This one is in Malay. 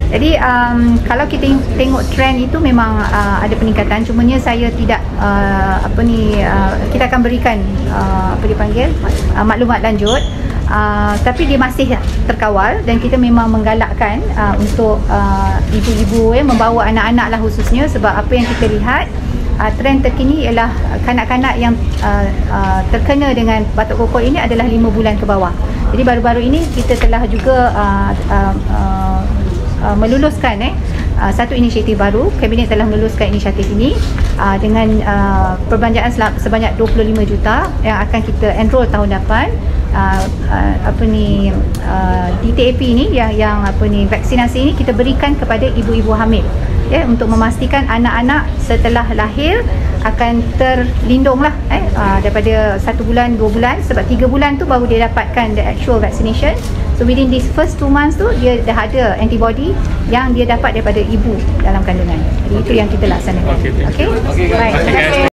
Jadi kalau kita tengok trend itu memang ada peningkatan, cumanya saya tidak kita akan berikan maklumat lanjut, tapi dia masih terkawal dan kita memang menggalakkan untuk ibu-ibu membawa anak-anak lah khususnya, sebab apa yang kita lihat trend terkini ialah kanak-kanak yang terkena dengan batuk kokok ini adalah 5 bulan ke bawah. Jadi baru-baru ini kita telah juga meluluskan satu inisiatif baru. Kabinet telah meluluskan inisiatif ini dengan perbelanjaan sebanyak 25 juta yang akan kita enroll tahun depan. DTAP ini yang vaksinasi ini kita berikan kepada ibu-ibu hamil, untuk memastikan anak-anak setelah lahir akan terlindung lah daripada 1 bulan 2 bulan, sebab 3 bulan tu baru dia dapatkan the actual vaccination. So within this first 2 months tu dia dah ada antibody yang dia dapat daripada ibu dalam kandungan. Jadi itu yang kita laksanakan. Okay. Baik, terima kasih.